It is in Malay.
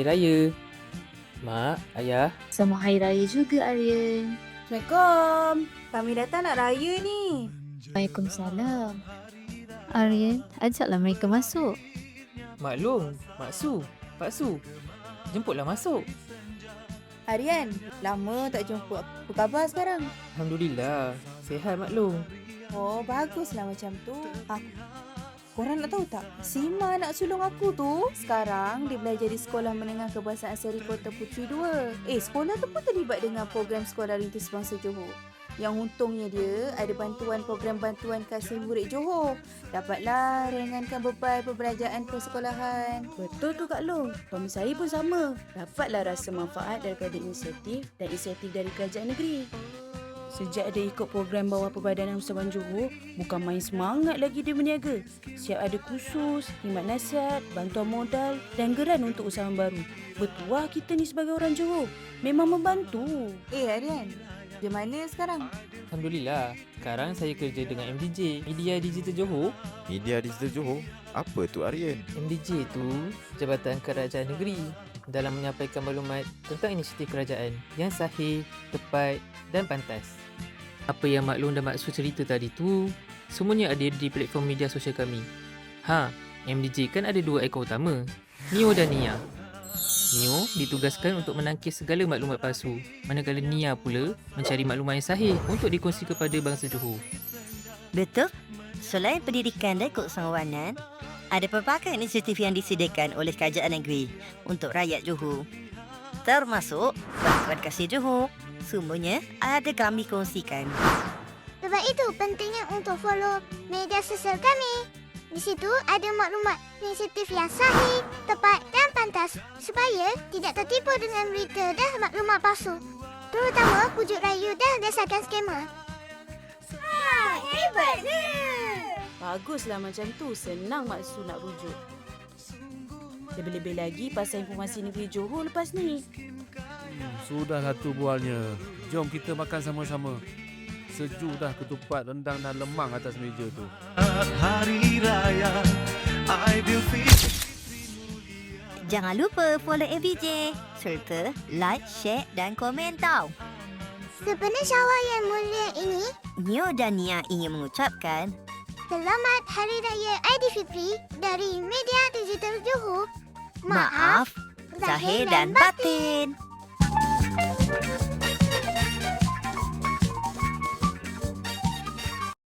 Raya. Mak, Ayah. Selamat Hari Raya juga, Aryan. Assalamualaikum. Kami datang nak raya ni. Waalaikumsalam. Aryan, ajaklah mereka masuk. Mak Long, Mak Su, Pak Su. Jemputlah masuk. Aryan, lama tak jumpa. Apa khabar sekarang? Alhamdulillah. Sihat Mak Long. Oh, baguslah macam tu. Korang nak tahu tak? Sima anak sulung aku tu, sekarang dia belajar di Sekolah Menengah Kebahasaan Seri Kota Puteri 2. Sekolah tu pun terlibat dengan program Sekolah Rintis Bangsa Johor. Yang untungnya dia ada bantuan program bantuan kasih murid Johor. Dapatlah ringankan beban pembelajaran persekolahan. Betul tu Kak Long. Suami saya pun sama. Dapatlah rasa manfaat daripada inisiatif dan inisiatif dari kerajaan negeri. Sejak dia ikut program bawah Perbadanan Usahawan Johor, bukan main semangat lagi dia berniaga. Siap ada kursus, khidmat nasihat, bantuan modal dan geran untuk usahawan baru. Bertuah kita ni sebagai orang Johor. Memang membantu. Aryan, di mana sekarang? Alhamdulillah. Sekarang saya kerja dengan MDJ, Media Digital Johor. Media Digital Johor? Apa tu Aryan? MDJ tu Jabatan Kerajaan Negeri dalam menyampaikan maklumat tentang inisiatif kerajaan yang sahih, tepat dan pantas. Apa yang Mak Long dan Mak Su cerita tadi tu semuanya ada di platform media sosial kami. MDJ kan ada dua ekor utama, Neo dan Nia. Neo ditugaskan untuk menangkis segala maklumat palsu, manakala Nia pula mencari maklumat yang sahih untuk dikongsi kepada bangsa Johor. Betul. Selain pendidikan dan keusahawanan, ada pelbagai inisiatif yang disediakan oleh kerajaan negeri untuk rakyat Johor. Termasuk bantuan kasih Johor. Semuanya ada kami kongsikan. Sebab itu pentingnya untuk follow media sosial kami. Di situ ada maklumat inisiatif yang sahih, tepat dan pantas supaya tidak tertipu dengan berita dan maklumat palsu. Terutama pujuk rayu dan desakan skamer. Hebatnya! Baguslah macam tu. Senang maksud nak rujuk. Lebih-lebih lagi pasal informasi negeri Johor lepas ni. Sudah satu bualnya. Jom kita makan sama-sama. Sejuk dah ketupat, rendang dan lemang atas meja tu. Hari Raya Aidilfitri. Jangan lupa follow MVJ serta like, share dan komen tau. Sepenuh Syawal yang mulia ini, Neo dan Nia ingin mengucapkan Selamat Hari Raya Aidilfitri dari Media Digital Johor. maaf, zahir dan batin.